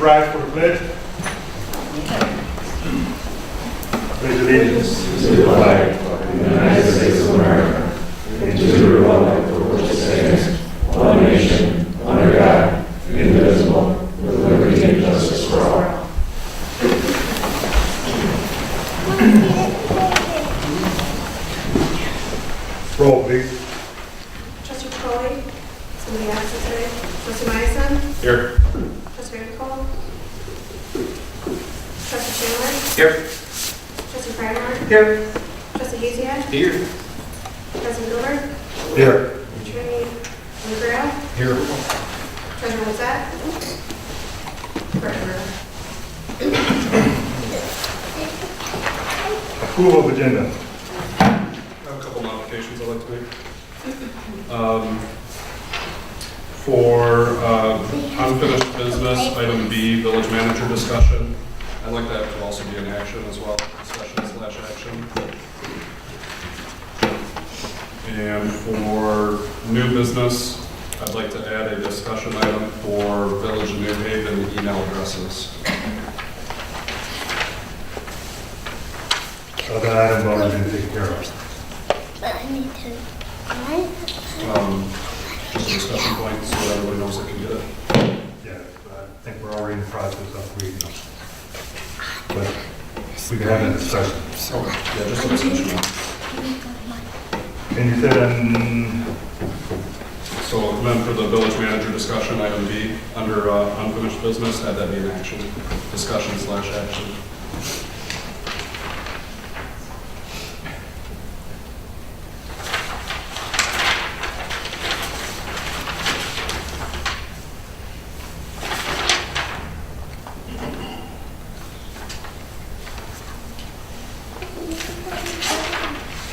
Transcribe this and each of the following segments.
rise for the pledge. Pledge allegiance To the flag of the United States of America and to the republic for which it stands, one nation, under God, indivisible, with liberty and justice for all. Roll, please. Trustee Troy, somebody absent today. Trustee Myson, Here. Trustee Nicole, Trustee Chandler, Here. Trustee Frymark, Here. Trustee Hazia, Here. President Gilbert, Here. Attorney McGrail, Here. Treasurer Wissett, Treasurer. Approval of agenda. I have a couple modifications I'd like to make. For unfinished business, item B, village manager discussion, I'd like that to also be an action as well, discussion/action. And for new business, I'd like to add a discussion item for Village of New Haven email addresses. So that item already been taken care of. Just a discussion point so that everybody knows they can get it. Yeah, I think we're already in the process of reading them. But we can have a discussion. Okay. Yeah, just a discussion. And you said, So then for the village manager discussion, item B, under unfinished business, add that be an action, discussion/action.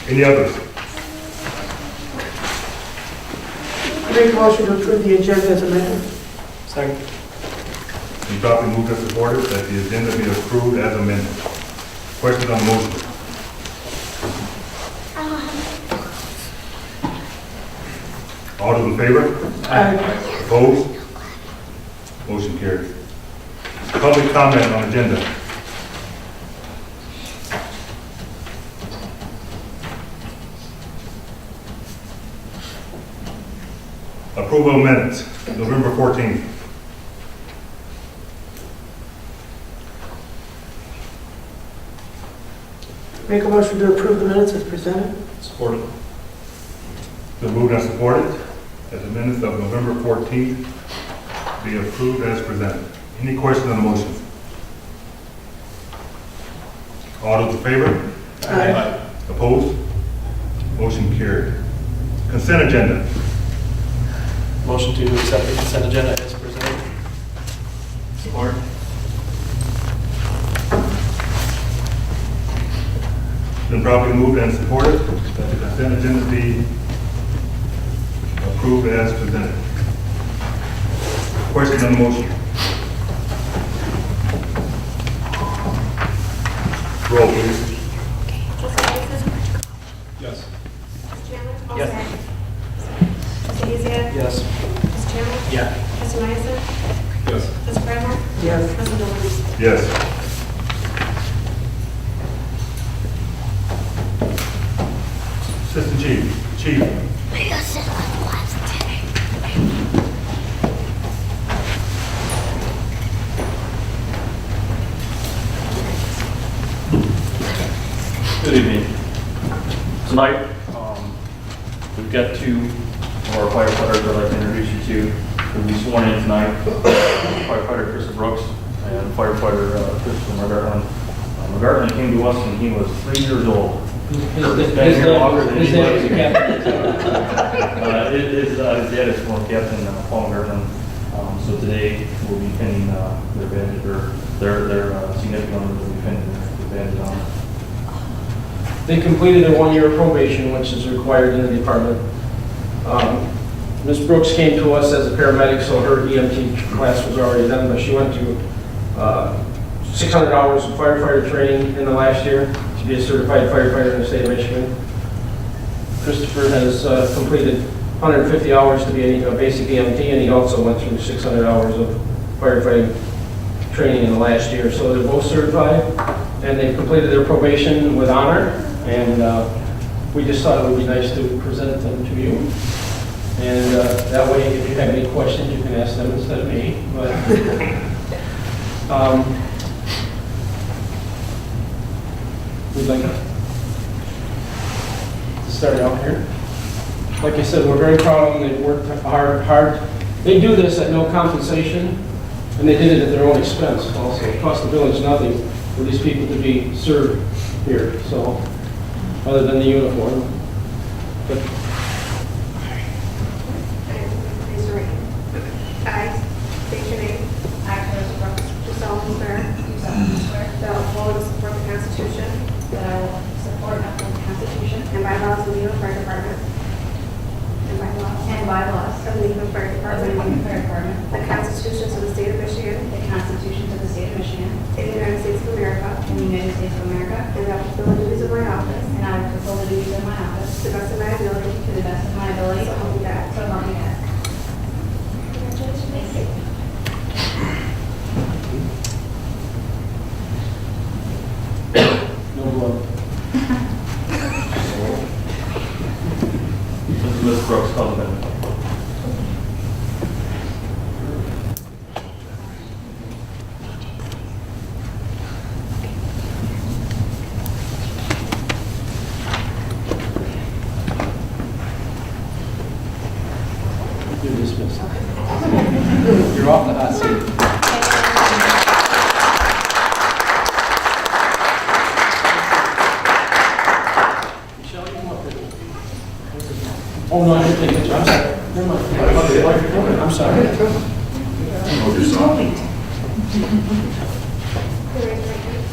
any others? Make a motion to approve the agenda as amended. Second. You properly moved and supported that the agenda be approved as amended. Questions on the motion? All those in favor? Aye. Opposed? Motion carries. Public comment on agenda. Approval of minutes, November 14th. Make a motion to approve the minutes as presented. Supported. Been moved and supported that the minutes of November 14th be approved as presented. Any questions on the motion? All those in favor? Aye. Opposed? Motion carried. Consent agenda. Motion to accept the consent agenda as presented. Support. Been properly moved and supported that the consent agenda be approved as presented. Question on the motion? Roll, please. Trustee Myson, Yes. Trustee Chandler. Yes. Trustee Hazia, Yes. Trustee Chandler, Yeah. Trustee Myson, Yes. Trustee Frymark, Yes. President Gilbert. Yes. Assistant Chief. Good evening. Tonight, we've got two of our firefighters I'd like to introduce you to. Who'll be sworn in tonight. Firefighter Chris Brooks and firefighter Christopher McGartland. McGartland came to us when he was 3 years old. He's been here longer than anybody. His dad is former Captain Paul McGartland. So today we'll be pinning their badge, or their significant others will be pinning their badge on. They completed their 1 year probation, which is required in the department. Ms. Brooks came to us as a paramedic, so her EMT class was already done, but she went to 600 hours of firefighter training in the last year to be a certified firefighter in the state of Michigan. Christopher has completed 150 hours to be a basic EMT, and he also went through 600 hours of firefighting training in the last year. So they're both certified, and they've completed their probation with honor, and we just thought it would be nice to present them to you. And that way, if you have any questions, you can ask them instead of me. But we'd like to start out here. Like I said, we're very proud of them. They've worked hard. They do this at no compensation, and they did it at their own expense also. It cost the village nothing for these people to be served here, so, other than the uniform. But Raise your right hand. I state your name. I, Clarissa Brooks, Do solemnly swear do solemnly swear that I will uphold and support the Constitution that I will support and uphold the Constitution and bylaws of the Newman Fire Department. And bylaws and bylaws of the Newman Fire of the Department. Newman Fire Department, The constitutions of the state of Michigan. the constitutions of the state of Michigan, And the United States of America. and the United States of America, And that I will fulfill the duties of my office and I will fulfill the duties of my office to the best of my ability. to the best of my ability. So help me God. So help me God. Thank you. no blood. This is Ms. Brooks' husband. You're dismissed. You're off the hot seat. Michelle, you come up here. Oh, no, I didn't think it's, I'm sorry. Never mind. I'm sorry. Raise your right hand.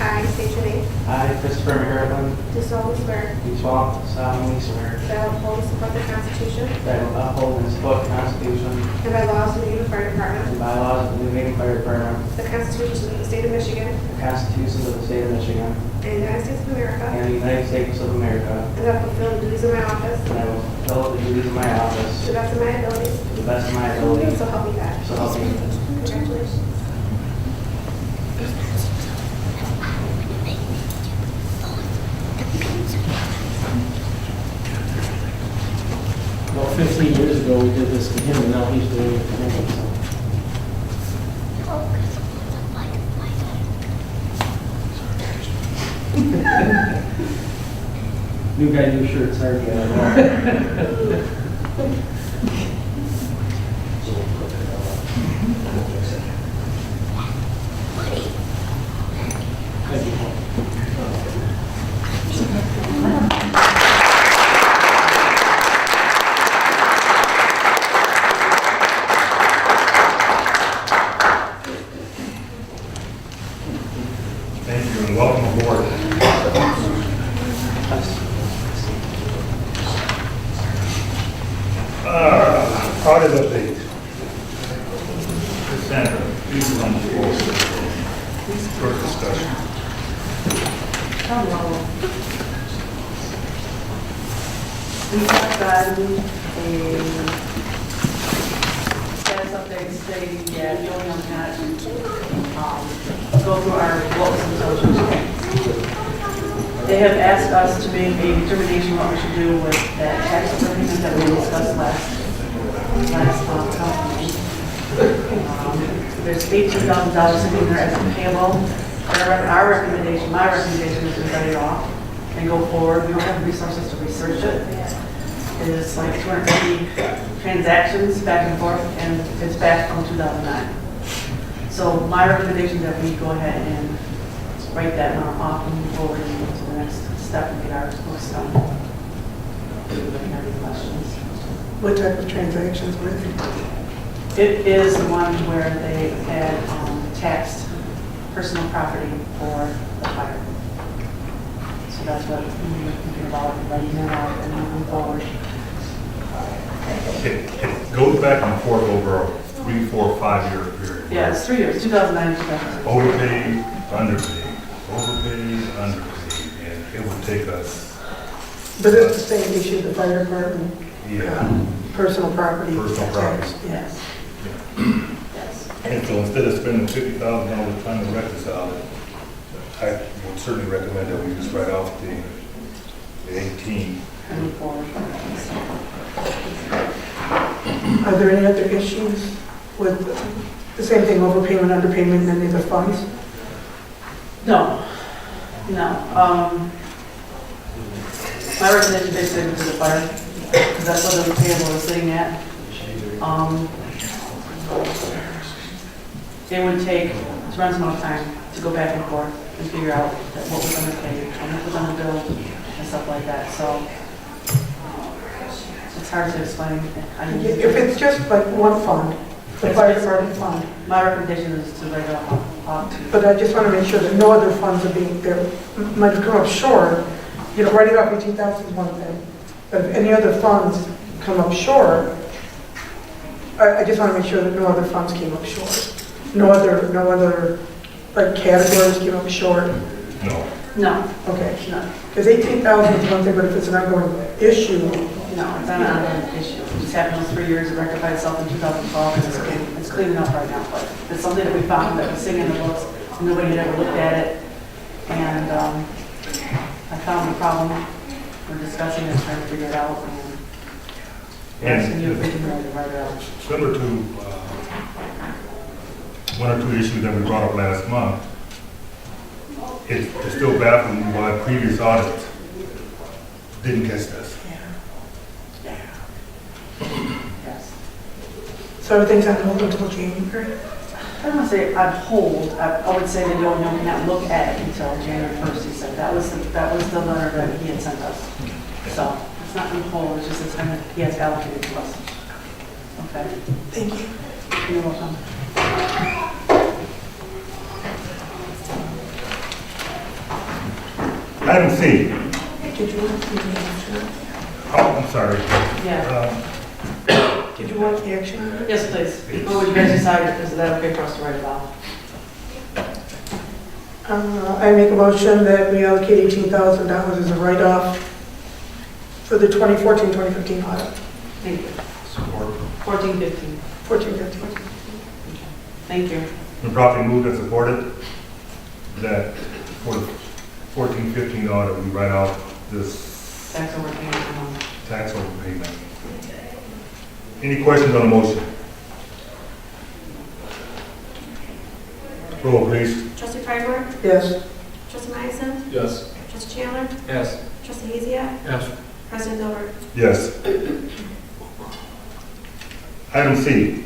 I state your name. I, Christopher McGurran, Do solemnly swear do solemnly swear that I will uphold and support the Constitution that I will uphold and support the Constitution and bylaws of the Newman Fire Department. and bylaws of the New Haven Fire Department, The constitutions of the state of Michigan. the constitutions of the state of Michigan, And the United States of America. and the United States of America, And that I will fulfill the duties of my office and I will fulfill the duties of my to office the best of my ability. to the best of my ability, So help me God. so help me. Congratulations. About 15 years ago, we did this to him, and now he's doing it to me. so. New guy, new shirt, it's hard to get out. Thank you. Thank you and welcome aboard. Audit update. Cassandra, please run the floor. Short discussion. Hello. We have gotten a status update stating that Gilliam had go through our books and social. They have asked us to make a determination what we should do with that tax agreement that we discussed last council meeting. There's $18,000 sitting there as a payable. Our recommendation, my recommendation is to write it off and go forward. We don't have the resources to research it. It is like 250 transactions back and forth, and it's back from 2009. So my recommendation is that we go ahead and write that amount off and move forward and go to the next step and get our books done. Do you have any questions? What type of transactions were they? It is the one where they had taxed personal property for the fire. So that's what we're thinking about, writing that out and moving forward. It goes back and forth over a 3, 4, 5 year period. Yeah, it's 3 years, 2009 to 2010. Overpaid, underpaid, overpaid, underpaid, and it would take us, But it's the same issue, the fire department, yeah, personal property. Personal property. tax. Yes. Yes. And so instead of spending $50,000 trying to reconcile it, I would certainly recommend that we just write off the 18. And move forward. Are there any other issues with the same thing, overpayment, underpayment, and any of the funds? No, no. My recommendation basically to the fire, because that's what the payable is sitting at. It would take a tremendous amount of time to go back and forth and figure out that what we're gonna pay, and what we're gonna bill, and stuff like that, so it's hard to explain. If it's just like one fund, the fire department fund, My recommendation is to write off to. but I just want to make sure that no other funds are being, there might have come up short. You know, writing off 18,000 is one thing, but if any other funds come up short, I just want to make sure that no other funds came up short. No other like categories came up short. No. No, Okay, no, because 18,000 is one thing, but if it's an ongoing issue, no, it's not an issue. It's happened in 3 years, it rectified itself in 2012, and it's cleaning up right now, but it's something that we found that was sitting in the books, and nobody had ever looked at it, and I found the problem, we're discussing it, trying to figure it out, and asking you if we can write it out. Similar to one or two issues that we brought up last month, it's still baffling me why previous audits didn't catch this. Yes. so everything's on hold until January. I don't want to say on hold, I would say that you cannot look at it until January 1st, he said. That was the letter that he had sent us. So, it's not on hold, it's just it's kind of, he has allocated to us. Okay, Thank you. you're welcome. Item C. Did you want the action? Oh, I'm sorry. Yeah, Did you want the action on it? yes, please. What would you guys decide, is that okay for us to write it off? I make a motion that we allocate $18,000 as a write-off for the 2014-2015 audit. Thank you. Support. 14, 15. 14-15. Thank you. Been properly moved and supported that for the 14-15 audit, we write off this Tax overpayment. tax overpayment. Any questions on the motion? Roll, please. Trustee Freiberg? Yes. Trustee Madison? Yes. Trustee Chandler? Yes. Trustee Hazia? Yes. President Milford? Yes. Item C.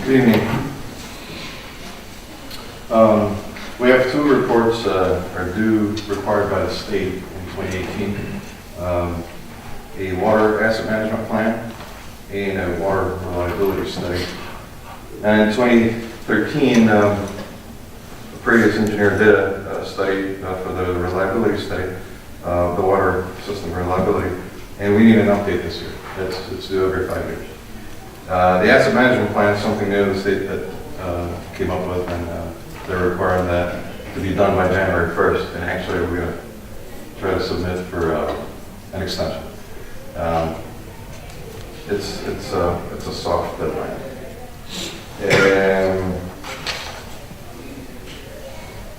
Good evening. We have two reports are due, required by the state in 2018. A water asset management plan and a water reliability study. And in 2013, the previous engineer did a study for the reliability study, the water system reliability, and we need an update this year. It's due every 5 years. The asset management plan is something new the state that came up with, and they're requiring that to be done by January 1st, and actually we're going to try to submit for an extension. It's a soft deadline. And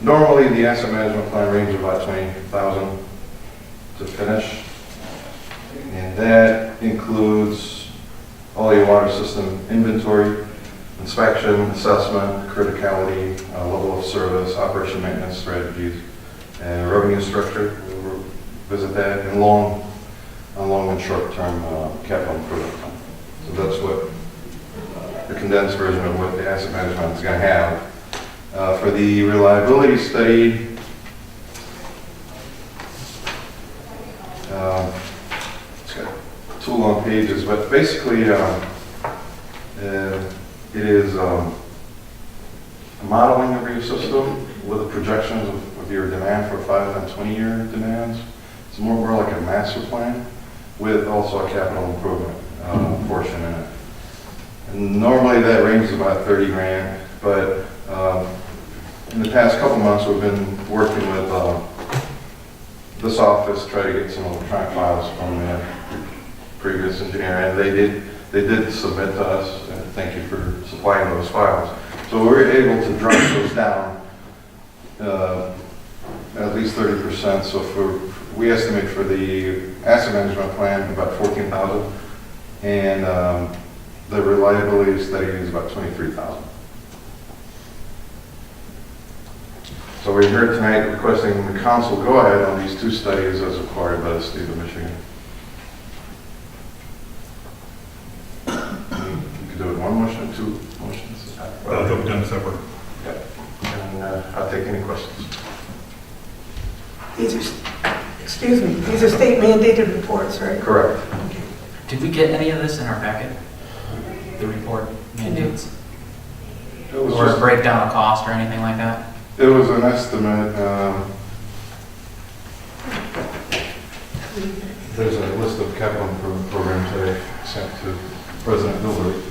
normally the asset management plan ranges about $20,000 to finish, and that includes all your water system inventory, inspection, assessment, criticality, level of service, operation maintenance strategies, and revenue structure. We'll visit that, and long and short-term capital improvement plan. So that's what the condensed version of what the asset management is going to have. For the reliability study, it's got 2 long pages, but basically it is a modeling of your system with the projections of your demand for 5 and 20-year demands. It's more like a master plan with also a capital improvement portion in it. And normally that ranges about 30 grand, but in the past couple months we've been working with this office to try to get some electronic files from the previous engineer, and they did submit to us, and thank you for supplying those files. So we were able to drop those down at least 30%. So we estimate for the asset management plan about 14,000, and the reliability study is about 23,000. So we're here tonight requesting the council go ahead on these two studies as required by the state of Michigan. You could do it one motion, two motions. Well, they'll be done separate. And I'll take any questions. These are, excuse me, these are state mandated reports, right? Correct. Did we get any of this in our packet? The report mandates? It was Or a just, breakdown of cost or anything like that? it was an estimate. There's a list of capital improvement programs that I sent to President Hilbert.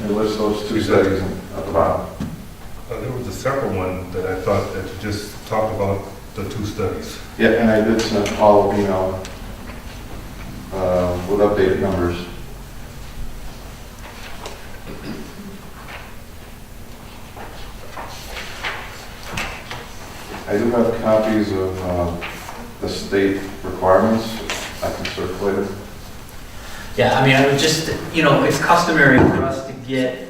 It lists those two studies at the bottom. There was a separate one that I thought that you just talked about, the two studies. Yeah, and I did send all of email with updated numbers. I do have copies of the state requirements. I can circulate it. Yeah, I mean, I would just, it's customary for us to get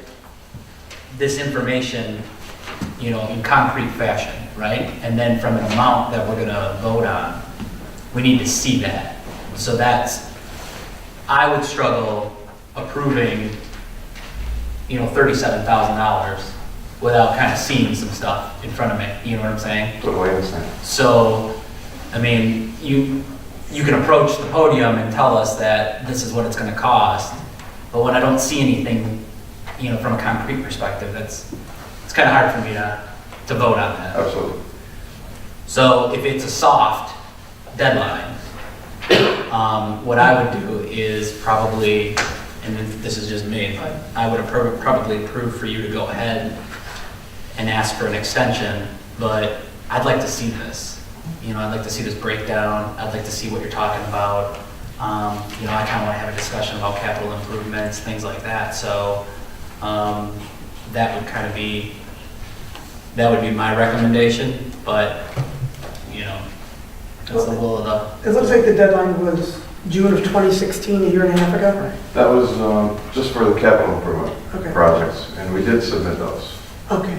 this information, in concrete fashion, right? And then from an amount that we're gonna vote on, we need to see that. So I would struggle approving, $37,000 without kind of seeing some stuff in front of me, you know what I'm saying? Totally understand. So, I mean, you can approach the podium and tell us that this is what it's gonna cost, but when I don't see anything, from a concrete perspective, it's kind of hard for me to vote on that. Absolutely. So if it's a soft deadline, what I would do is probably, and this is just me, but I would probably approve for you to go ahead and ask for an extension, but I'd like to see this. I'd like to see this breakdown. I'd like to see what you're talking about. I kind of want to have a discussion about capital improvements, things like that. So that would kind of be, that would be my recommendation, but, that's the will of the. It looks like the deadline was June of 2016, a year and a half ago. That was just for the capital improvement Okay. projects, and we did submit those. Okay.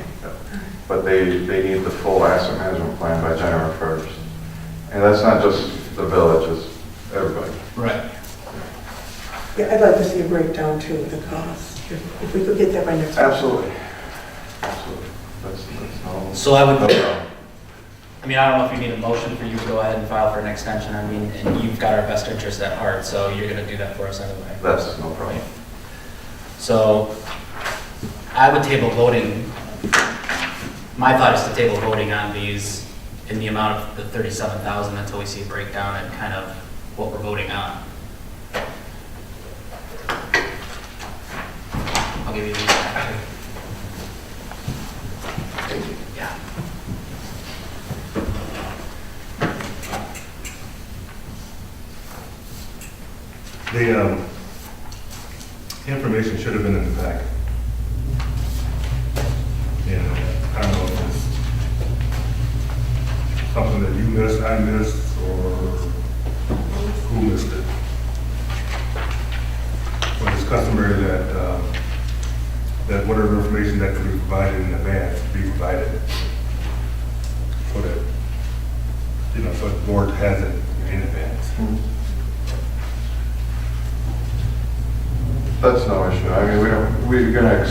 But they need the full asset management plan by January 1st. And that's not just the village, it's everybody. Right. Yeah, I'd like to see a breakdown too of the costs, if we could get that by next week. Absolutely. Absolutely. That's no. So I would, no problem. I mean, I don't know if you need a motion for you to go ahead and file for an extension. I mean, and you've got our best interest at heart, so you're gonna do that for us anyway. That's no problem. So I would table voting. My thought is to table voting on these in the amount of the 37,000 until we see a breakdown and kind of what we're voting on. I'll give you these back. Thank you. Yeah. The information should have been in the packet. I don't know if it's something that you missed, I missed, or who missed it. But it's customary that whatever information that can be provided in advance be provided. So that, so the board has it in advance. That's no issue. I mean, we're gonna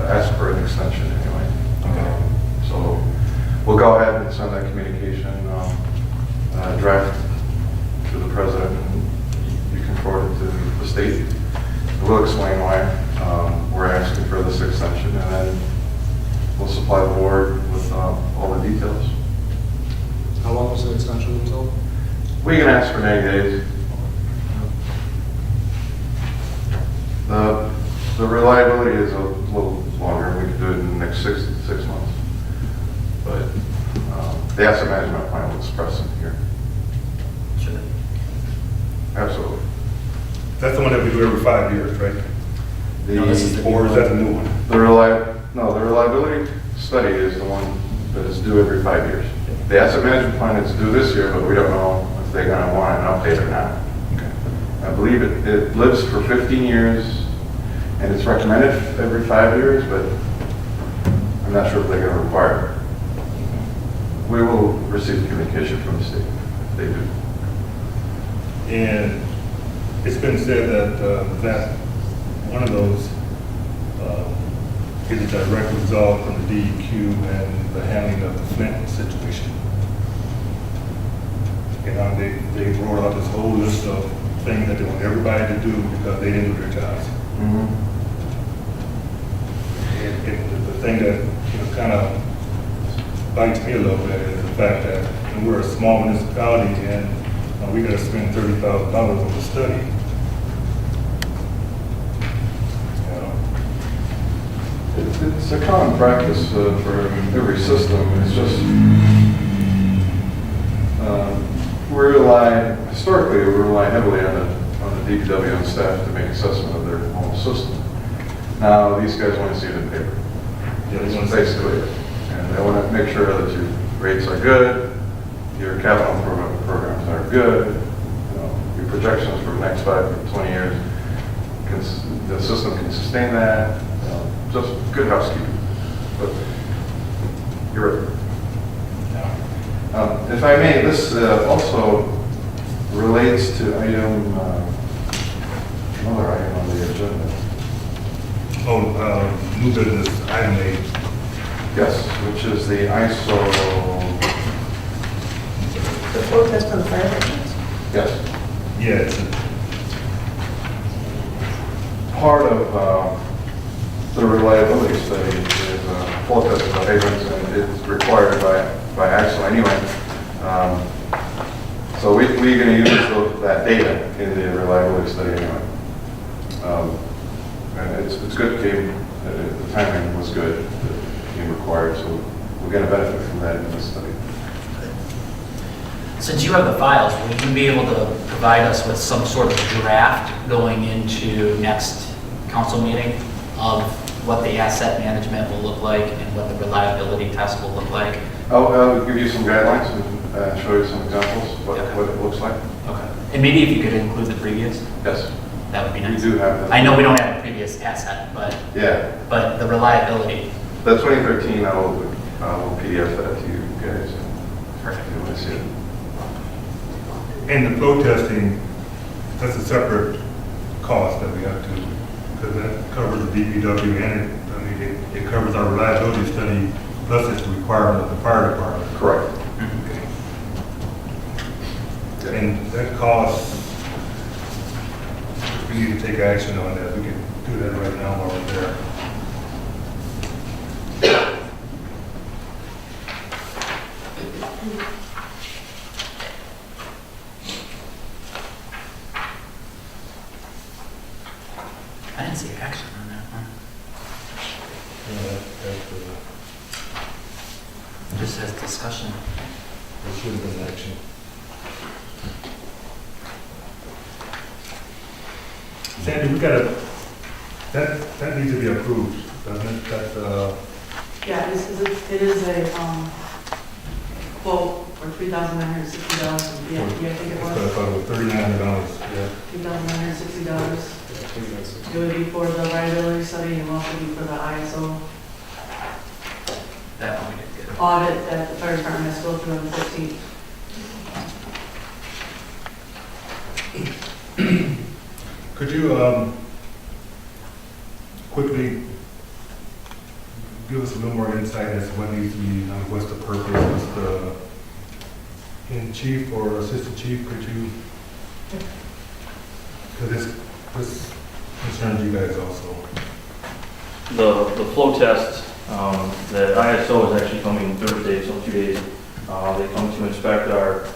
ask for an extension anyway. Okay. So we'll go ahead and send that communication draft to the president, and you can forward it to the state. We'll explain why we're asking for this extension, and then we'll supply the board with all the details. How long was the extension until? We can ask for 90 days. The reliability is a little longer. We could do it in the next 6 months. But the asset management plan was present here. Sure. Absolutely. That's the one that we do every 5 years, right? No, this is the Or is that the new one? The reliability study is the one that is due every 5 years. The asset management plan is due this year, but we don't know if they're gonna want an update or not. I believe it lives for 15 years, and it's recommended every 5 years, but I'm not sure if they're gonna require it. We will receive communication from the state, if they do. And it's been said that one of those is a direct result from the DEQ and the handling of the Flint situation. You know, they wrote out this whole list of things that they want everybody to do because they didn't do their jobs. And the thing that, you know, kind of bites me a little bit is the fact that, you know, we're a small municipality and we gotta spend $30,000 on the study. You know? It's a common practice for every system. It's just, historically, we rely heavily on the DPW and staff to make assessment of their whole system. Now, these guys want to see it in paper. That's basically it. And they want to make sure that your rates are good, your capital programs are good, you know, your projections for the next 5 to 20 years, the system can sustain that. Just good housekeeping. But you're right. If I may, this also relates to item, another item on the agenda. Oh, new business, item 8. Yes, which is the ISO, The flow test on the fire hydrants? yes. Yeah, it's Part of the reliability study is flow test of hydrants, and it's required by ISO anyway. So we're going to use that data in the reliability study anyway. And it's good, the timing was good, it became required, so we're going to benefit from that in this study. Since you have the files, will you be able to provide us with some sort of draft going into next council meeting of what the asset management will look like and what the reliability test will look like? I'll give you some guidelines and show you some examples of what it looks like. Okay. And maybe if you could include the previous, Yes, that would be we nice. do have that. I know we don't have a previous asset, but Yeah, the reliability, the 2013, I will PDF that to you guys. perfect. If you want to see it. And the flow testing, that's a separate cost that we have to, because that covers the DPW and it covers our reliability study, plus it's the requirement of the fire department. Correct. Okay. And that cost, we need to take action on that. We can do that right now while we're there. I didn't see action on that one. It just says discussion. There should have been action. Sandy, we gotta, that needs to be approved, doesn't it? That, Yeah, it is a quote for $3,960 from BFD, I think it I was. thought it was $3,900, yeah. $3,960. It would be for the liability study and also be for the ISO That one we did good. audit that the fire department has to go through on the 15th. Could you quickly give us a little more insight as to what needs to be, what's the purpose, what's the, in chief or assistant chief, could you? Because this concerns you guys also. The flow test, the ISO is actually coming Thursday, so 2 days. They come to inspect our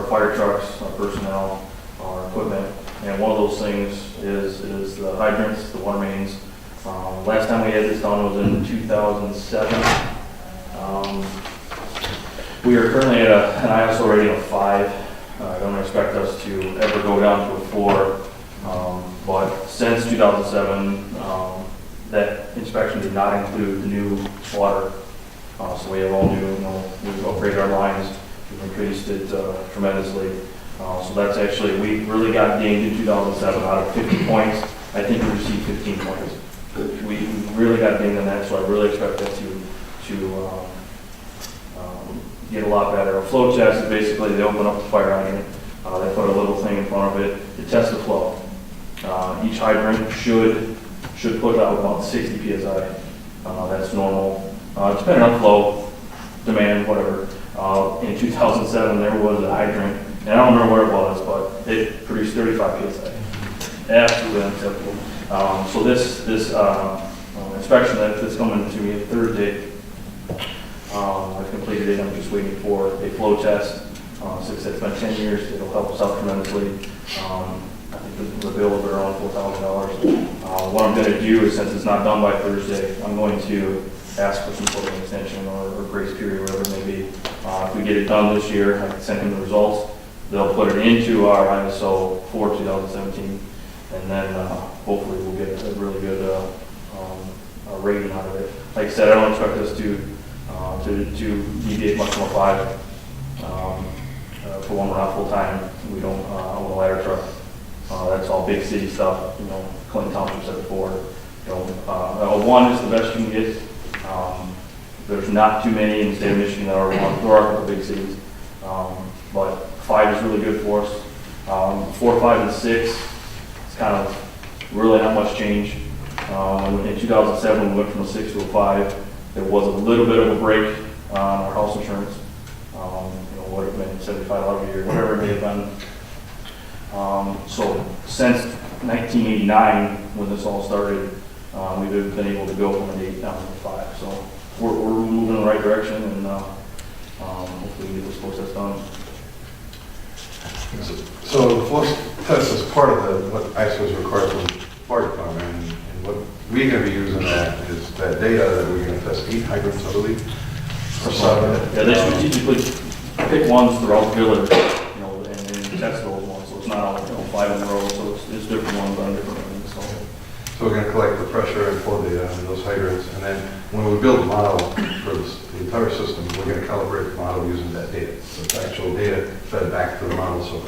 fire trucks, our personnel, our equipment, and one of those things is the hydrants, the water mains. Last time we had this done was in 2007. We are currently at an ISO rating of 5. I don't expect us to ever go down to a 4. But since 2007, that inspection did not include the new water. So we have all new, we've upgraded our lines, we've increased it tremendously. So that's actually, we really got dinged in 2007 out of 50 points. I think we received 15 points. We really got dinged on that, so I really expect that to get a lot better. A flow test is basically, they open up the fire hydrant, they put a little thing in front of it to test the flow. Each hydrant should put out about 60 psi. That's normal. Depending on flow, demand, whatever. In 2007, there was a hydrant, and I don't remember where it was, but it produced 35 psi. Absolutely unacceptable. So this inspection that's coming to me Thursday, I've completed it. I'm just waiting for a flow test. Since it's been 10 years, it'll help us out tremendously. I think the bill will be around $4,000. What I'm going to do is, since it's not done by Thursday, I'm going to ask for some sort of extension or grace period, whatever it may be. If we get it done this year, I can send him the results. They'll put it into our ISO for 2017, and then hopefully we'll get a really good rating out of it. Like I said, I don't expect us to deviate much from a 5. For one, we're not full-time. We don't own a ladder truck. That's all big city stuff. Clinton Township said before. 1 is the best you can get. There's not too many in the state of Michigan that are one. There are a couple big cities. But 5 is really good for us. 4, 5, and 6, it's kind of really not much change. In 2007, we went from a 6 to a 5. There was a little bit of a break on our house insurance. Would have been $75 a year, whatever it may have been. So since 1989, when this all started, we've been able to go from an 8 down to a 5. So we're moving in the right direction, and hopefully we get this process done. So the flow test is part of what ISO is required from the fire department, and what we're going to be using that is that data that we're going to test 8 hydrants, I believe, or 7. Yeah, they strategically pick ones throughout the village, and test those ones. So it's not all 5 in a row. So it's different ones on different things. So we're going to collect the pressure and flow data on those hydrants, and then when we build a model for the entire system, we're going to calibrate the model using that data. So it's actual data fed back to the model, so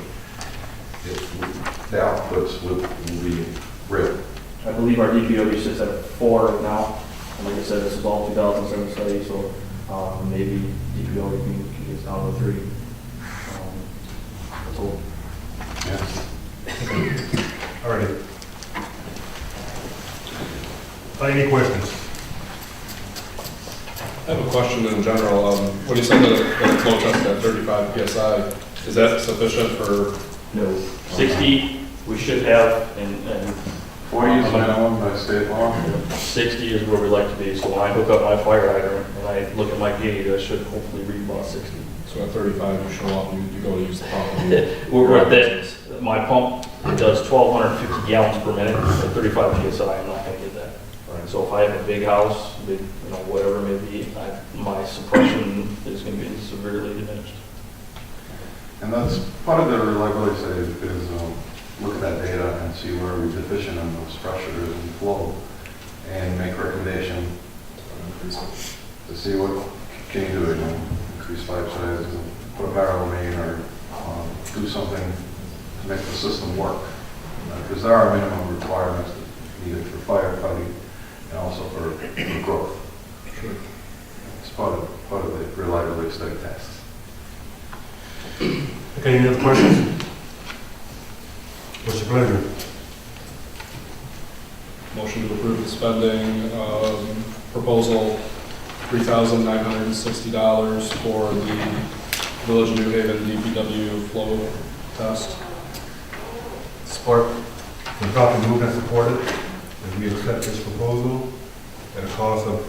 the outputs will be real. I believe our DPW sits at 4 right now. And like I said, this is all 2007 study, so maybe DPW can get down to 3. That's all. Yeah. All right. Any questions? I have a question in general. When you said that the flow test at 35 psi, is that sufficient for? No. 60 we should have, and 40 is minimum by state law. 60 is where we like to be. So when I hook up my fire hydrant and I look at my gauge, I should hopefully read about 60. So at 35, you show up and you go to use the pump. We're at that. My pump does 1,250 gallons per minute at 35 psi. I'm not going to get that. Right. So if I have a big house, big, whatever it may be, my suppression is going to be severely diminished. And that's part of the reliability study is look at that data and see where we're deficient in those pressures and flow, and make recommendation to see what can you do. Increase pipe size, put a barrel main, or do something to make the system work. Because there are minimum requirements needed for firefighting and also for growth. Sure. It's part of the reliability study test. Okay, any other questions? What's your pleasure? Motion to approve the spending proposal $3,960 for the Village of New Haven DPW flow test. Support. Been properly moved and supported that we accept this proposal at a cost of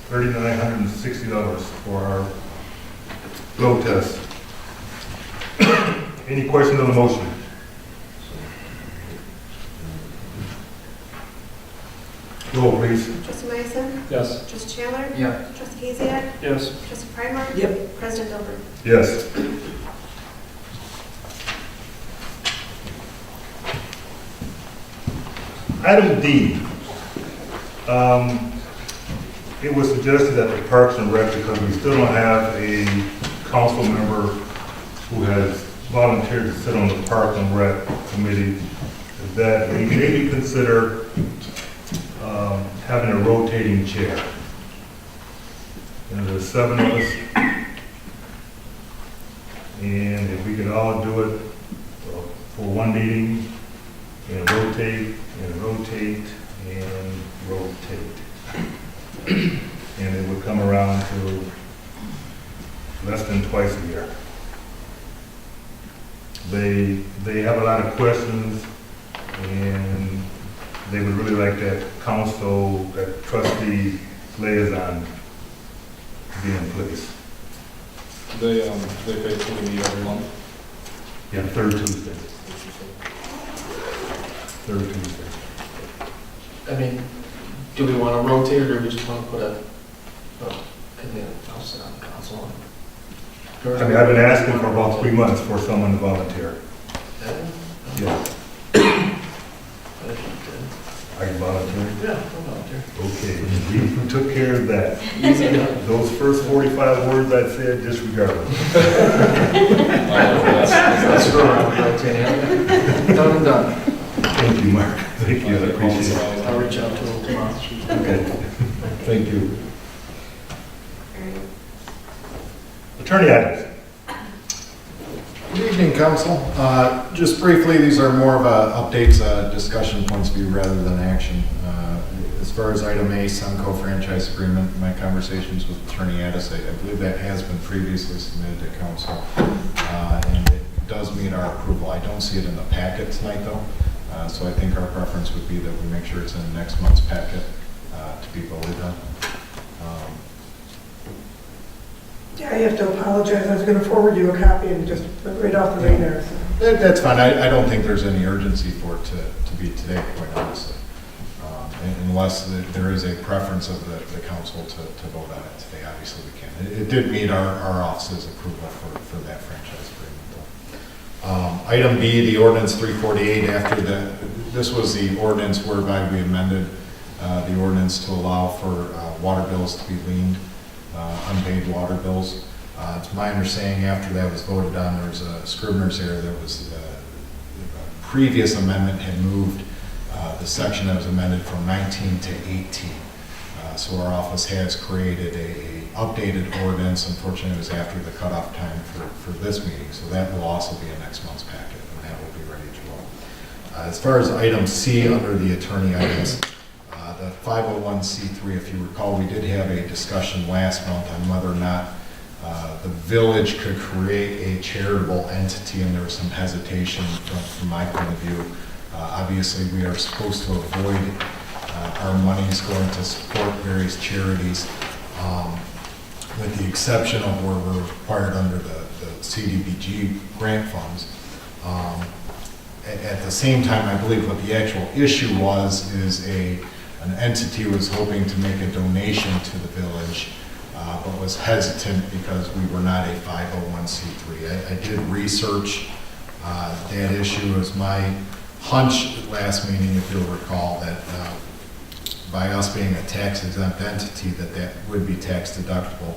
$3,960 for our flow test. Any questions on the motion? Roll, please. Trustee Myson? Yes. Trustee Chandler? Yeah. Trustee Giesecke? Yes. Trustee Primer? Yep. President Dilbert? Yes. Item D. It was suggested that the Parks and Rec, because we still don't have a council member who has volunteered to sit on the Parks and Rec committee, that we maybe consider having a rotating chair. And there's 7 of us. And if we could all do it for one meeting, and rotate, and rotate, and rotate. And it would come around to less than twice a year. They have a lot of questions, and they would really like that council, that trustee liaison to be in place. They basically meet every month. Yeah, third Tuesday. Third Tuesday. I mean, do we want to rotate or do we just want to put a, I'll sit on the council. I mean, I've been asking for about 3 months for someone to volunteer. Yeah. I can volunteer? Yeah, I'll volunteer. Okay, we took care of that. Easy enough. Those first 45 words I said, disregard them. Let's go around rotating. Done and done. Thank you, Mark. Thank you, I appreciate it. I'll reach out to him tomorrow. Okay, thank you. Attorney items. Good evening, council. Just briefly, these are more of updates, discussion points of view rather than action. As far as item A, Sunco franchise agreement, my conversations with Attorney Addis, I believe that has been previously submitted to council, and it does meet our approval. I don't see it in the packet tonight, though, so I think our preference would be that we make sure it's in next month's packet to be voted on. Yeah, I have to apologize. I was going to forward you a copy and just right off the right there. So. That's fine. I don't think there's any urgency for it to be today, quite honestly. Unless there is a preference of the council to vote on it today, obviously we can. It did meet our office's approval for that franchise agreement. Item B, the ordinance 348, this was the ordinance whereby we amended the ordinance to allow for water bills to be liened, unpaid water bills. It's my understanding after that was voted on, there was a Scribner's error that was, the previous amendment had moved the section that was amended from 19 to 18. So our office has created a updated ordinance. Unfortunately, it was after the cutoff time for this meeting, so that will also be in next month's packet, and that will be ready to roll. As far as item C under the attorney items, the 501c3, if you recall, we did have a discussion last month on whether or not the village could create a charitable entity, and there was some hesitation from my point of view. Obviously, we are supposed to avoid our monies going to support various charities, with the exception of where we're required under the CDBG grant funds. At the same time, I believe what the actual issue is an entity was hoping to make a donation to the village, but was hesitant because we were not a 501c3. I did research that issue. It was my hunch last meeting, if you'll recall, that by us being a tax exempt entity, that would be tax deductible.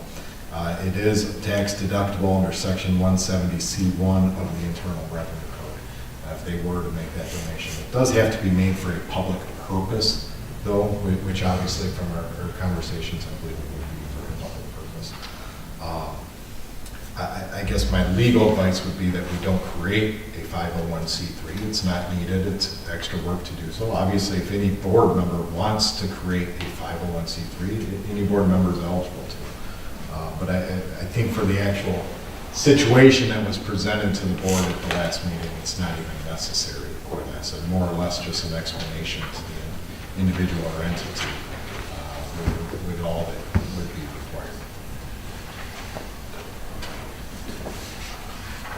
It is tax deductible under section 170C1 of the Internal Revenue Code, if they were to make that donation. It does have to be made for a public purpose, though, which obviously from our conversations, I believe it would be for a public purpose. I guess my legal advice would be that we don't create a 501c3. It's not needed. It's extra work to do so. Obviously, if any board member wants to create a 501c3, any board member is eligible to. But I think for the actual situation that was presented to the board at the last meeting, it's not even necessary. It's more or less just an explanation to the individual or entity with all that would be required.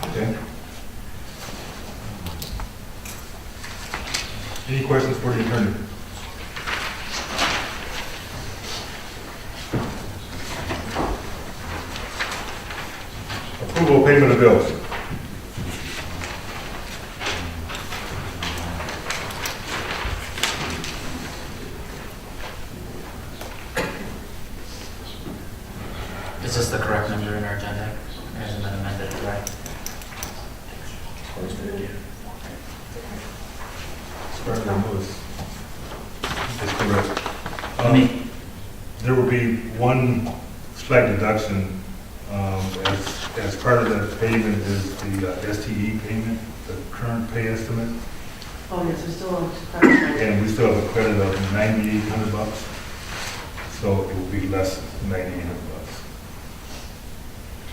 Okay. Any questions for the attorney? Approval of payment of bills. Sparkling Lewis. That's correct. I mean, There will be one slight deduction, as part of that payment is the STE payment, the current pay estimate, Oh, yes, there's still a credit. and we still have a credit of $9,800, so it will be less than $9,800.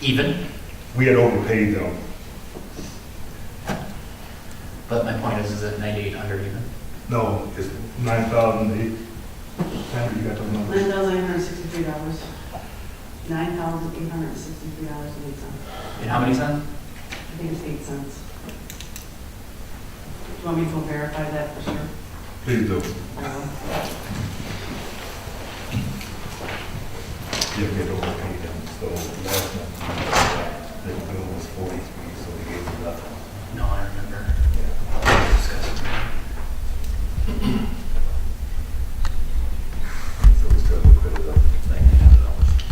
even, We had overpaid them. but my point is it 9,800 even? No, it's 9,008. Pam, you got those numbers? $9,863. $9,863.08. In how many cents? I think it's 8 cents. Do you want me to go verify that for sure? Please do. I will. You have to get overpaid them, so last month, the bill was 43, so they gave them nothing. No, I remember. So we still have a credit of $9,800.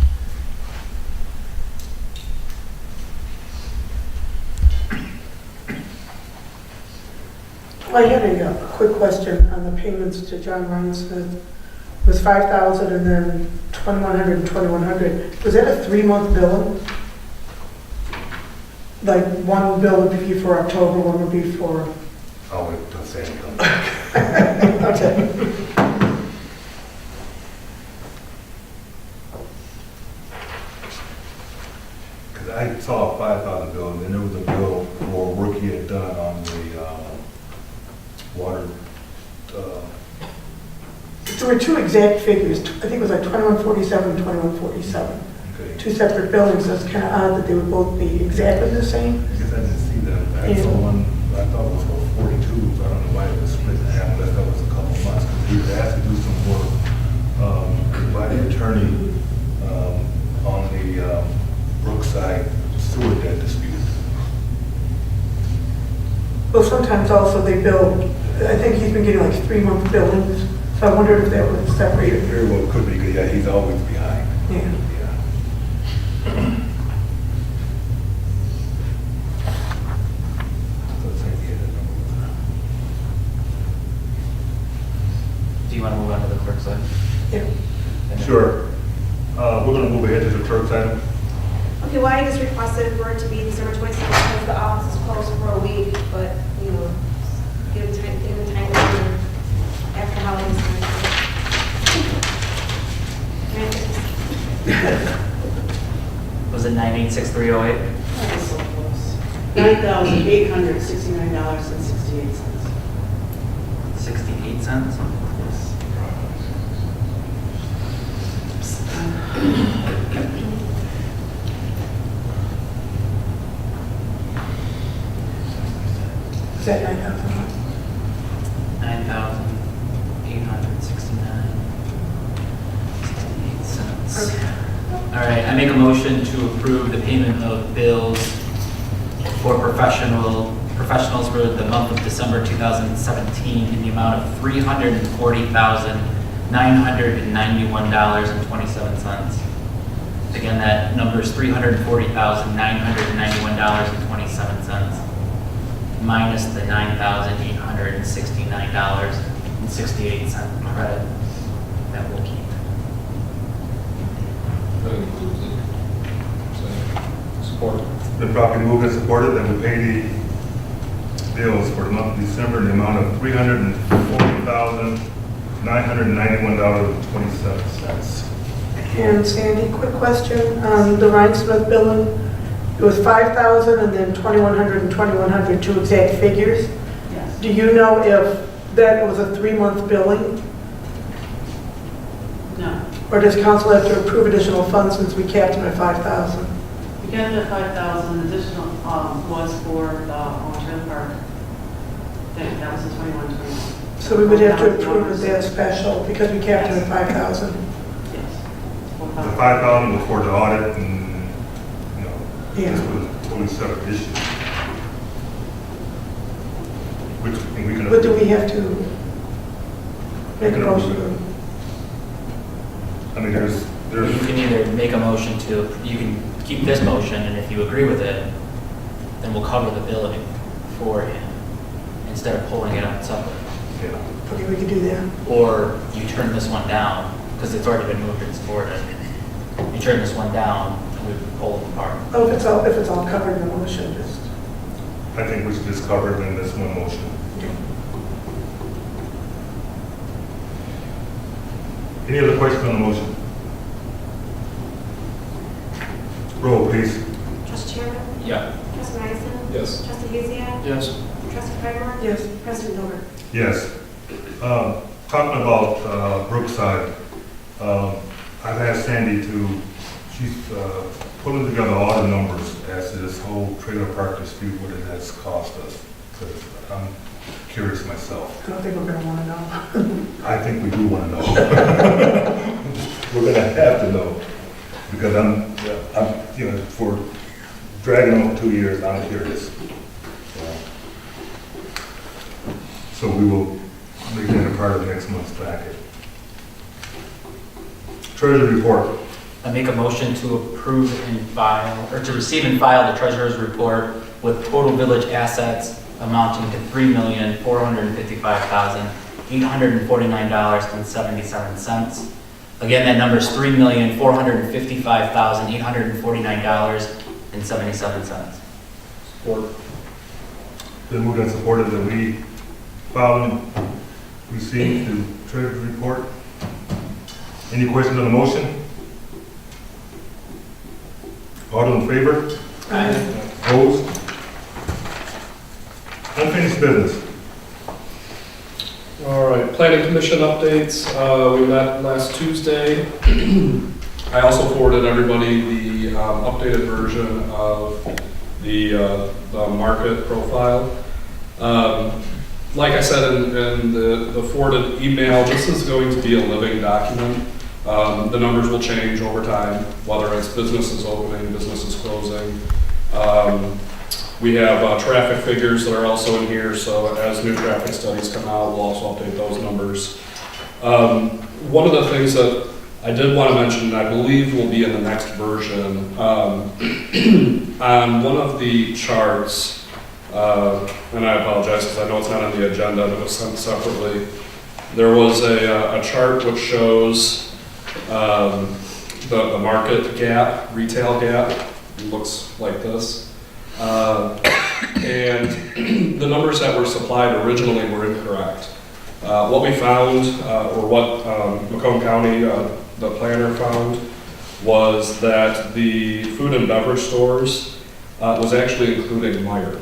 I had a quick question on the payments to John Ryan Smith. It was 5,000 and then 2,100 and 2,100. Was that a 3-month billing? Like one bill would be for October, one would be for, Oh, it does say it. okay. Because I saw a 5,000 bill, and then there was a bill for work he had done on the water. There were two exact figures. I think it was like 2147 and 2147. Okay. Two separate billings. That's kind of odd that they would both be exactly the same. I guess I didn't see that. I saw Yeah. one, I thought it was for 42, so I don't know why it was split in half, unless that was a couple of months, because he was asked to do some work by the attorney on the Brookside sewer debt dispute. Well, sometimes also they bill, I think he's been getting like 3-month billings, so I wondered if that was separated. Very well could be, because yeah, he's always behind. Yeah. Yeah. So it's like, yeah, that number was- Do you want to move on to the clerk side? Yeah. And then- Sure. We're going to move ahead to the clerk's item. Okay, well, I just requested for it to be December 27th because the office is closed for a week, but, you know, give them time to after holidays. Was it 9,86308? That was so close. $9,869.68. 68 cents? Is that 9,000? 9,869.68 cents. All right, I make a motion to approve the payment of bills for professionals for the month of December 2017 in the amount of $340,991.27. Again, that number is $340,991.27 minus the $9,869.68 credit that we'll keep. That includes it. Support. Been properly moved and supported that we pay the bills for the month of December in the amount of $340,991.27. And Sandy, quick question on the Ryan Smith billing. It was 5,000 and then 2,100 and 2,100, two exact figures. Yes. Do you know if that was a 3-month billing? No. Or does council have to approve additional funds since we capped them at 5,000? We got the 5,000 additional, was for the trailer park. That was the 21. So we would have to approve it as special because we capped them at 5,000. Yes. The 5,000 was for the audit and, you know, Yeah. this was a totally separate issue. Which we can. But do we have to make a motion? I mean, there's, You can either make a motion to, you can keep this motion, and if you agree with it, then we'll cover the billing for him instead of pulling it out separately. Okay, we could do that. Or you turn this one down, because it's already been moved and supported. You turn this one down, and we pull it apart. Oh, if it's all covered in the motion, just. I think we should just cover it in this one motion. Any other questions on the motion? Roll, please. Trustee Chairman? Yeah. Trustee Madison? Yes. Trustee Lucia? Yes. Trustee Kreger? Yes. President Miller? Yes. Talking about Brookside, I've asked Sandy she's pulling together all the numbers as to this whole trailer park dispute, what it has cost us. Because I'm curious myself. I don't think we're gonna wanna know. I think we do want to know. We're going to have to know. Because I'm, for dragging on 2 years, I'm curious. So we will make that a part of next month's packet. Treasury report. I make a motion to approve and file, or to receive and file the treasurer's report with total village assets amounting to $3,455,849.77. Again, that number is $3,455,849.77. Support. Been moved and supported that we file and receive the treasury report. Any questions on the motion? All those in favor? Opposed? Unfinished business. All right, planning commission updates. We met last Tuesday. I also forwarded everybody the updated version of the market profile. Like I said in the forwarded email, this is going to be a living document. The numbers will change over time, whether it's businesses opening, businesses closing. We have traffic figures that are also in here, so as new traffic studies come out, we'll also update those numbers. One of the things that I did want to mention, and I believe will be in the next version, on one of the charts, and I apologize because I know it's not on the agenda, and it was sent separately, there was a chart which shows the market gap, retail gap. It looks like this. And the numbers that were supplied originally were incorrect. What we found, or what Macomb County, the planner found, was that the food and beverage stores was actually including Meijer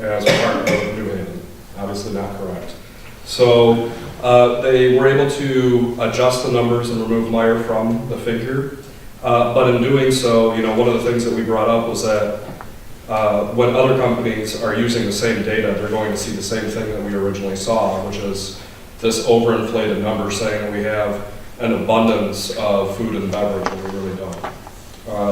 as part of New Haven. Obviously not correct. So they were able to adjust the numbers and remove Meijer from the figure. But in doing so, one of the things that we brought up was that when other companies are using the same data, they're going to see the same thing that we originally saw, which is this overinflated number saying that we have an abundance of food and beverage, and we really don't.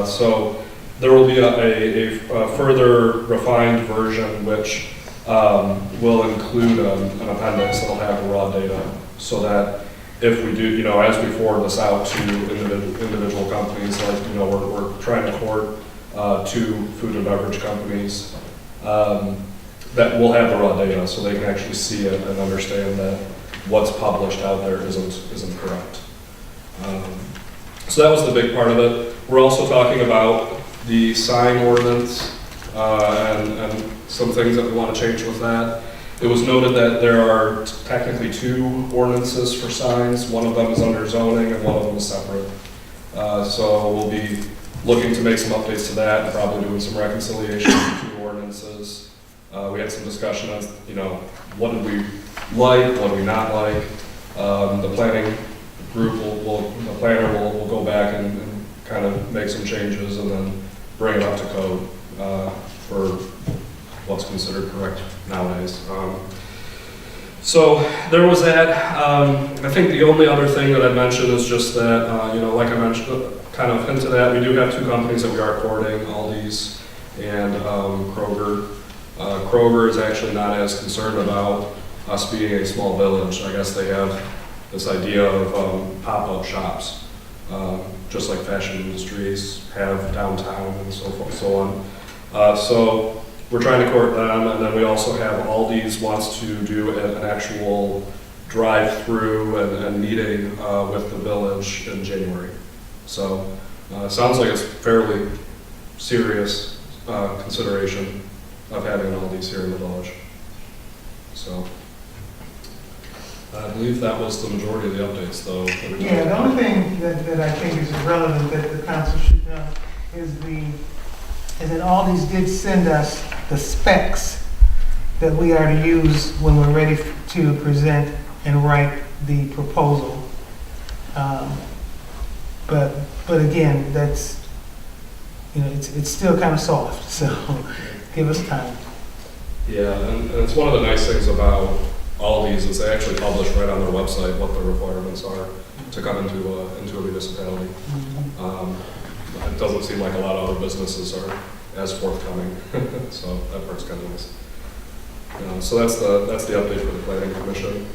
So there will be a further refined version which will include an appendix that will have the raw data, so that if we do, as we forward this out to individual companies, like, we're trying to court 2 food and beverage companies, that will have the raw data, so they can actually see it and understand that what's published out there isn't correct. So that was the big part of it. We're also talking about the sign ordinance and some things that we want to change with that. It was noted that there are technically 2 ordinances for signs. One of them is under zoning and one of them is separate. So we'll be looking to make some updates to that and probably doing some reconciliation of the 2 ordinances. We had some discussion on, what did we like, what do we not like. The planning group the planner will go back and kind of make some changes and then bring it up to code for what's considered correct nowadays. So there was that. I think the only other thing that I mentioned is just that, like I mentioned, kind of hinted at, we do have 2 companies that we are courting, Aldi's and Kroger. Kroger is actually not as concerned about us being a small village. I guess they have this idea of pop-up shops, just like fashion industries have downtown and so forth, so on. So we're trying to court them, and then we also have Aldi's wants to do an actual drive-through and meeting with the village in January. So it sounds like it's fairly serious consideration of having Aldi's here in the village. So I believe that was the majority of the updates, though. Yeah, the only thing that I think is relevant that the council should know is that Aldi's did send us the specs that we are to use when we're ready to present and write the proposal. But again, that's, it's still kind of soft, so give us time. Yeah, and it's one of the nice things about Aldi's is they actually publish right on their website what the requirements are to come into a municipality. It doesn't seem like a lot of other businesses are as forthcoming, so that part's kind of nice. So that's the update for the planning commission.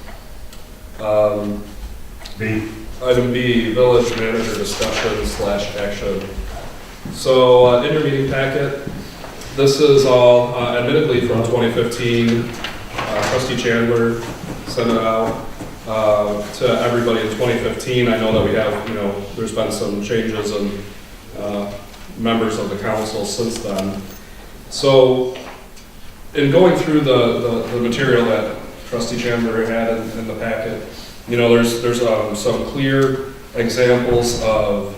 Item B, village manager discussion / action. So in your meeting packet, this is all admittedly from 2015. Trustee Chandler sent it out to everybody in 2015. I know that we have, there's been some changes in members of the council since then. So in going through the material that Trustee Chandler had in the packet, there's some clear examples of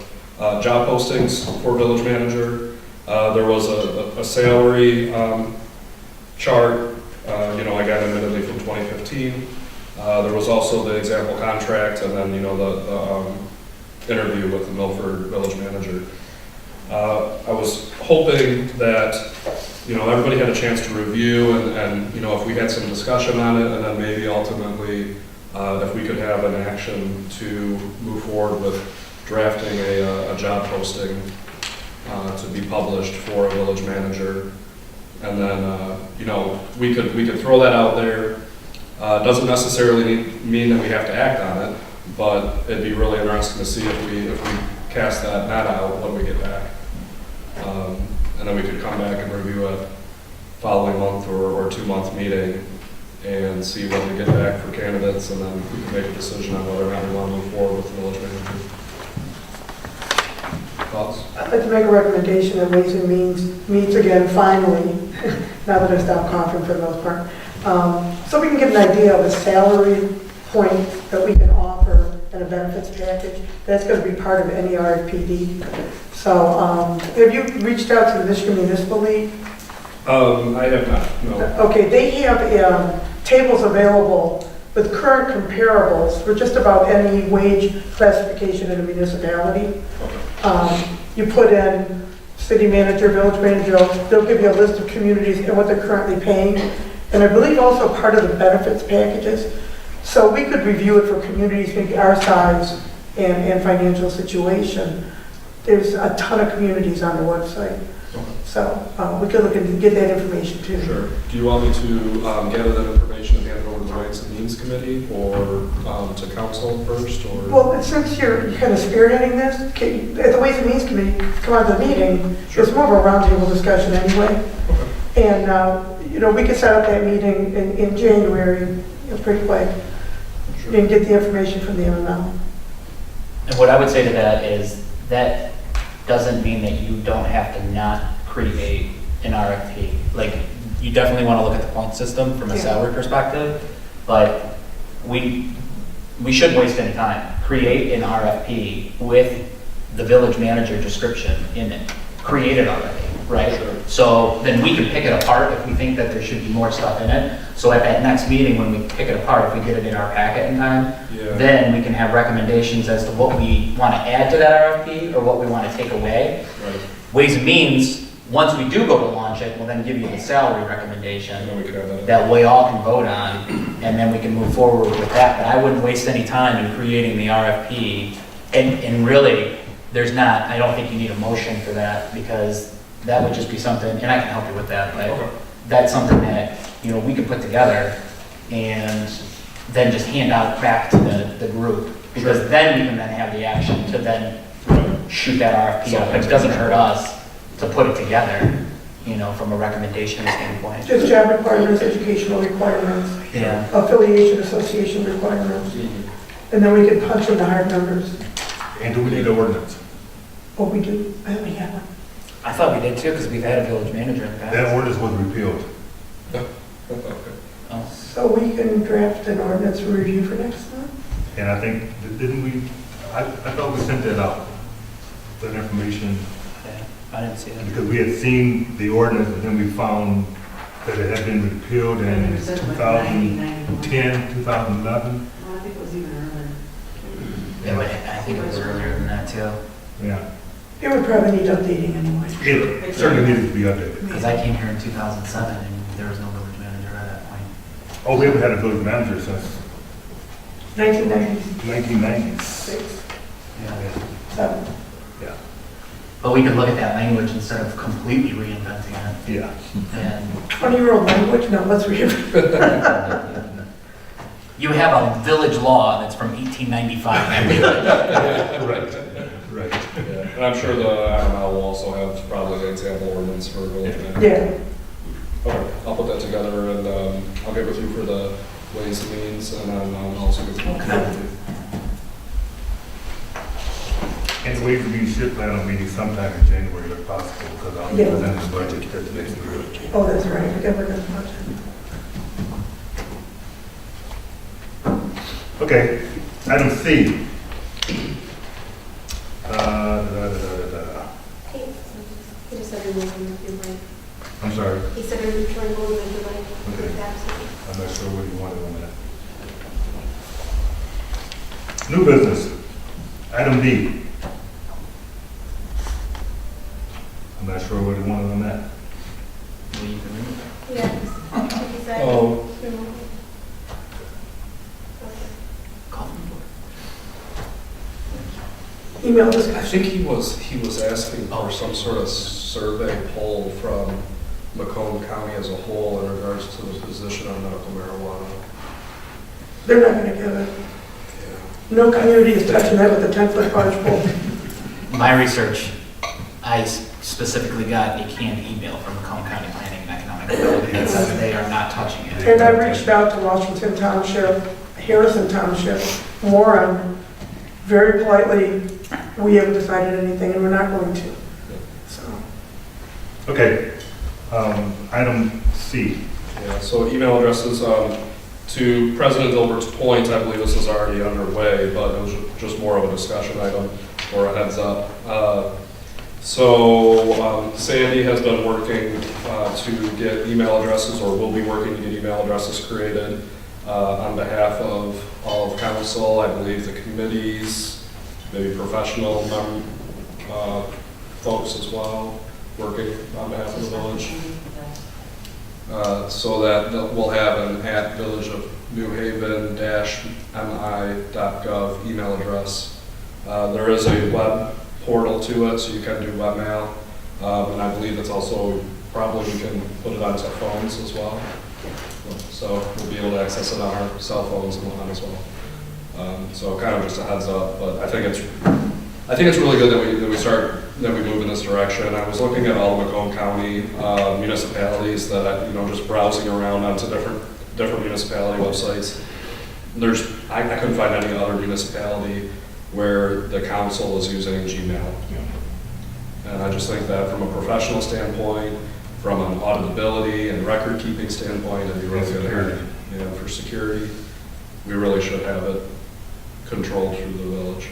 job postings for village manager. There was a salary chart, again, admittedly from 2015. There was also the example contract, and then, the interview with the Milford village manager. I was hoping that, everybody had a chance to review and if we had some discussion on it, and then maybe ultimately, if we could have an action to move forward with drafting a job posting to be published for a village manager. And then, we could throw that out there. Doesn't necessarily mean that we have to act on it, but it'd be really interesting to see if we cast that net out when we get back. And then we could come back and review it following month or 2-month meeting and see what we get back for candidates, and then we can make a decision on whether or not we want to move forward with the village manager. Thoughts? I'd like to make a recommendation that Ways and Means meets again finally, now that I stopped coughing for the most part, so we can get an idea of a salary point that we can offer and a benefits package. That's going to be part of any RFPD. So have you reached out to the Michigan Municipal League? I have not, no. Okay, they have tables available with current comparables for just about any wage classification in a municipality. You put in city manager, village manager, they'll give you a list of communities and what they're currently paying. And I believe also part of the benefits packages. So we could review it for communities, maybe our size and financial situation. There's a ton of communities on the website. So we could look and get that information too. Sure. Do you want me to gather that information and hand it over to the Ways and Means Committee, or to council first, or? Well, since you're kind of spearheading this, at the Ways and Means Committee, come on to the meeting, Sure. It's more of a roundtable discussion anyway. Okay. And, we could set up that meeting in January, pretty quick, Sure. and get the information from the MML. And what I would say to that is that doesn't mean that you don't have to not create an RFP. Like, you definitely want to look at the point system from a salary perspective, but we shouldn't waste any time. Create an RFP with the village manager description in it. Create it already, right? Sure. So then we can pick it apart if we think that there should be more stuff in it. So at that next meeting, when we pick it apart, if we get it in our packet in time, Yeah. then we can have recommendations as to what we want to add to that RFP or what we want to take away. Right. Ways and Means, once we do go to launch it, we'll then give you the salary recommendation And then we could have that. that we all can vote on, and then we can move forward with that. But I wouldn't waste any time in creating the RFP. And really, I don't think you need a motion for that, because that would just be something, and I can help you with that, but Okay. that's something that, we could put together and then just hand out back to the group. Because then we can then have the action to then shoot that RFP up. It doesn't hurt us to put it together you know, from a recommendation standpoint. Just job requirements, educational requirements, Yeah. affiliation, association requirements, and then we can punch in the hard numbers. And do we need an ordinance? Oh, we do, I only have one. I thought we did too, because we've had a village manager in the past. That ordinance was repealed. Oh. So we can draft an ordinance for review for next month? And I think, didn't we, I thought we sent that out, that information, Yeah, I didn't see that. because we had seen the ordinance, but then we found that it had been repealed in 2010, 2011. I think it was even earlier. Yeah, but I think it was earlier than that too, Yeah. It would probably need updating anyway. It certainly needed to be updated. because I came here in 2007 and there was no village manager at that point. Oh, we haven't had a village manager since 1996, 1990s. Yeah. 7. But we could look at that language instead of completely reinventing it. Yeah. And 20-year-old language, no, let's read it. you have a village law that's from 1895. that we- Right, right. Yeah, and I'm sure the IML will also have probably an example ordinance for village manager. Yeah, Okay, I'll put that together and I'll get with you for the ways and means and then I'll also get with you. And the ways and means should plan on meeting sometime in January if possible, because I'll be Yeah. presenting the budget at the next meeting. oh, that's right, we got to budget. Okay, item C. Hey, he just said remove him if you like. I'm sorry, He said remove him if you like. Okay. He's absent. I'm not sure what you wanted on that. New business, item D. I'm not sure what you wanted on that. Well, you can remove it. Yeah, he said. Oh. remove him. Okay. Call them for Email I discussion. think he was asking for some sort of survey poll from Macomb County as a whole in regards to the position on medical marijuana. They're not going to give it. No community is touching that with a 10-foot barge pole. it. My research, I specifically got a canned email from Macomb County Planning and Economic Development that says they are not touching it. And I reached out to Washington Township, Harrison Township, Warren, very politely, we haven't decided anything and we're not going to. So, Okay, item C. Yeah, so email addresses, to President Gilbert's point, I believe this is already underway, but it was just more of a discussion item or a heads up. So Sandy has been working to get email addresses, or will be working to get email addresses created on behalf of all of council, I believe the committees, maybe professional folks as well, working on behalf of the village. So that we'll have an @villageofnewhaven-mi.gov email address. There is a web portal to it, so you can do webmail. And I believe it's also, probably we can put it onto phones as well. So we'll be able to access it on our cell phones and whatnot as well. So kind of just a heads up, but I think it's really good that we move in this direction. I was looking at all the Macomb County municipalities that, just browsing around onto different municipality websites. I couldn't find any other municipality where the council is using Gmail. And I just think that from a professional standpoint, from an auditability and record-keeping standpoint, it'd be really good here. For security, we really should have it controlled through the village.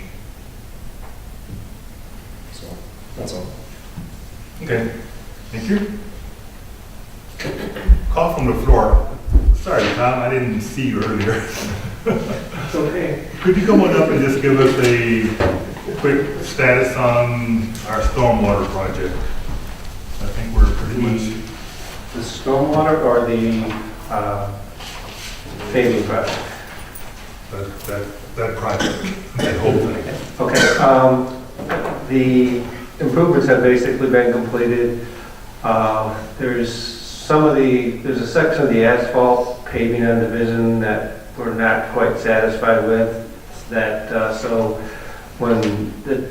So, that's all. Okay, thank you. Call from the floor. Sorry, Tom, I didn't see you earlier. It's okay. Could you come on up and just give us a quick status on our stormwater project? I think we're pretty much, The stormwater or the paving project? that project, that whole thing. Okay, the improvements have basically been completed. There's a section of the asphalt paving on Division that we're not quite satisfied with. So when the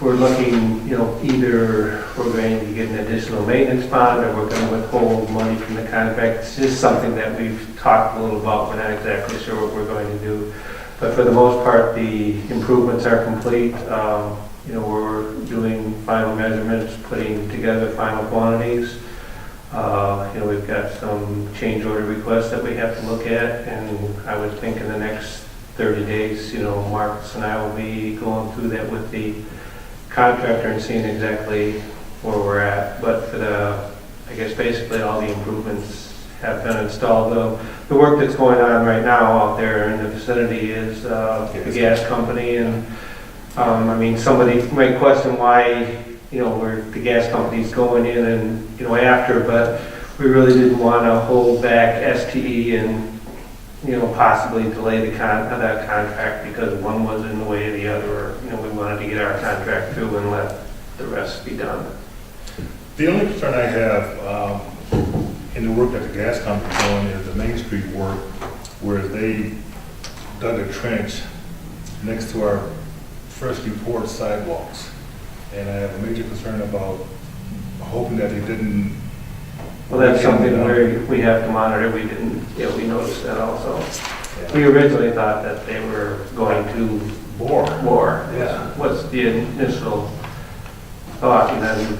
we're looking, either we're going to get an additional maintenance bond or we're going to withhold money from the contract. It's just something that we've talked a little about. We're not exactly sure what we're going to do. But for the most part, the improvements are complete. We're doing final measurements, putting together final quantities. We've got some change order requests that we have to look at, and I would think in the next 30 days, Marcus and I will be going through that with the contractor and seeing exactly where we're at. But for I guess basically all the improvements have been installed. The work that's going on right now out there in the vicinity is the gas company, and somebody might question why, where the gas company's going in and, after, but we really didn't want to hold back STE and, possibly delay that contract because one was in the way of the other, or, we wanted to get our contract through and let the rest be done. The only concern I have in the work that the gas company's doing is the Main Street work, where they dug a trench next to our freshly poured sidewalks. And I have a major concern about hoping that they didn't. Well, that's something where we have to monitor. We didn't, we noticed that also. We originally thought that they were going to Bore. Yeah. What's the initial thought? And then,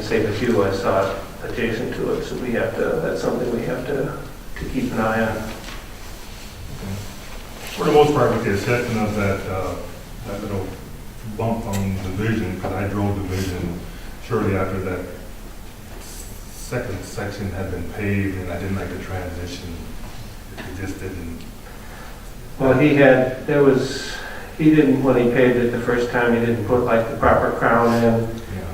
same as you, I saw it adjacent to it, so that's something we have to keep an eye on. For the most part, with the exception of that little bump on Division, because I drove Division shortly after that second section had been paved, and I didn't like the transition. It just didn't. Well, he didn't, when he paved it the first time, he didn't put like the proper crown in,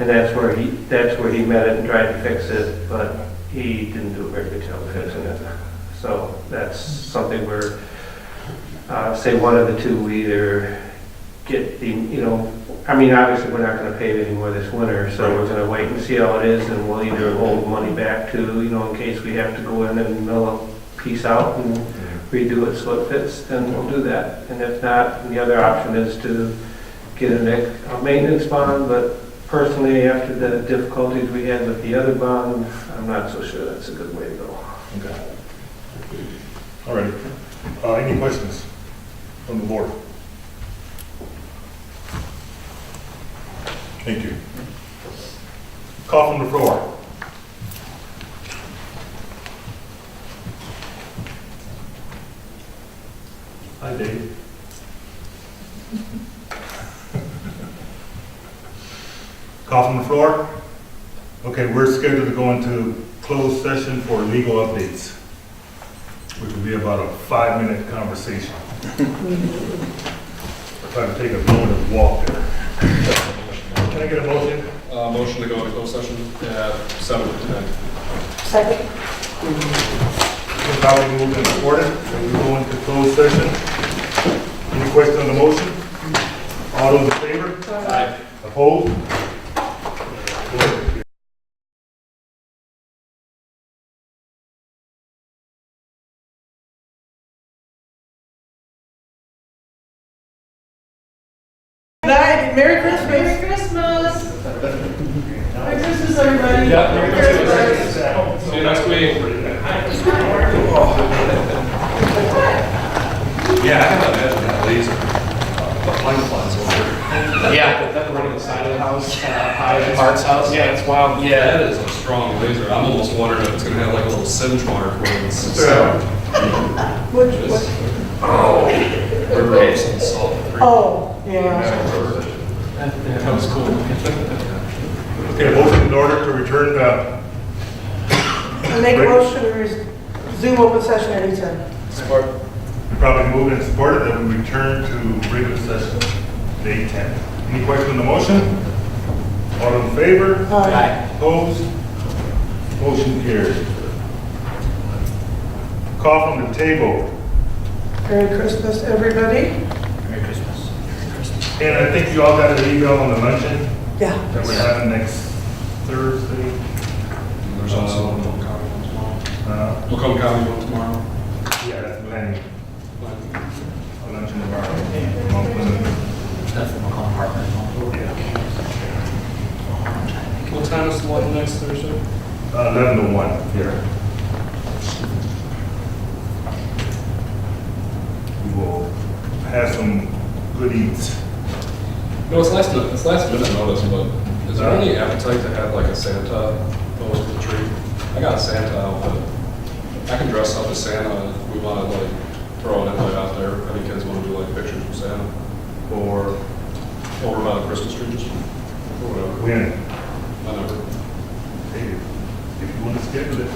and that's where he met it and tried to fix it, but he didn't do a very good job of fixing it. So that's something where, say one of the two, we either get obviously we're not gonna pave anymore this winter, so we're gonna wait and see how it is, and we'll either hold money back to, in case we have to go in and mill a piece out and redo it so it fits, then we'll do that. And if not, the other option is to get a maintenance bond, but personally, after the difficulties we had with the other bond, I'm not so sure that's a good way to go. Okay. All right. Any questions from the board? Thank you. Call from the floor. Hi, Dave. Call from the floor. Okay, we're scheduled to go into closed session for legal updates, which will be about a 5-minute conversation. I'll try to take a moment and walk there. Can I get a motion? Motion to go into closed session at 7:10. Second. It's probably moved and supported, and we go into closed session. Any questions on the motion? All those in favor? Aye. Opposed? Good night, Merry Christmas. Merry Christmas. Merry Christmas, everybody. Yeah, Merry Christmas. See you next week. Yeah, I can imagine that laser. The plane flies over. Yeah. That running the side of the house, by Art's house. Yeah, it's wild. Yeah, that is a strong laser. I'm almost wondering if it's gonna have like a little singe mark where it's. Which, Oh. River some salt. oh, yeah. That was cool. Okay, motion in order to return I make a motion to resume open session at 8:10. Support. probably moved and supported that we return to regular session, day 10. Any question on the motion? All in favor? Aye. Opposed? Motion carried. Call from the table. Merry Christmas, everybody. Merry Christmas. Merry Christmas. And I think you all got an email on the luncheon Yeah. that we're having next Thursday. There's also a Macomb County one tomorrow. Macomb County one tomorrow. Yeah, that's planning. A luncheon tomorrow. That's the Macomb Park. Yeah. What time is the one next Thursday? 11 to 1 here. We will have some good eats. No, it's last minute notice, but is there any appetite to have like a Santa post the tree? I got a Santa outfit. I can dress up as Santa if we want to like throw an invite out there. If any kids want to do like pictures of Santa or over by the Christmas tree just or whatever. When? Whenever. Hey, if you want to schedule it,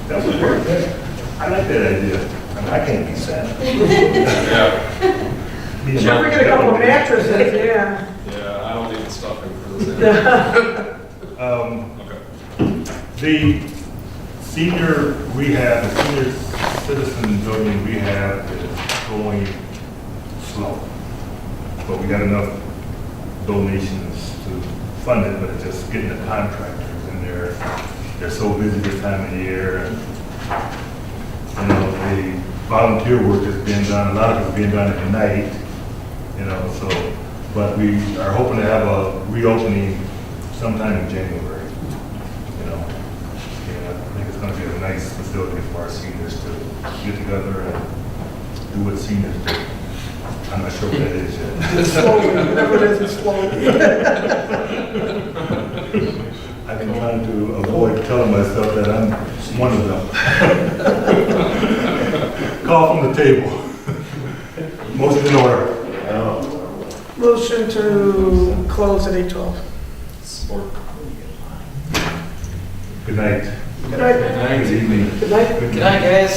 that would work. I like that idea. I mean, I can't be Santa. Yeah. Should we get a couple of mattresses, yeah. Yeah, I don't need the stuffing for the Santa. Okay. The senior rehab, the senior citizen building rehab is going slow. But we got enough donations to fund it, but it's just getting the contractors in there. They're so busy this time of year. And, you know, the volunteer work is being done, a lot of it's being done at night, you know, so, but we are hoping to have a reopening sometime in January, you know. And I think it's gonna be a nice facility for our seniors to get together and do what seniors do. I'm not sure what that is yet. It's slowly, whatever it is, it's slowly. I've been trying to avoid telling myself that I'm one of them. Call from the table. Motion in order. Motion to close at 8:12. Support. Good night. Good night. Good evening. Good night. Good night, guys.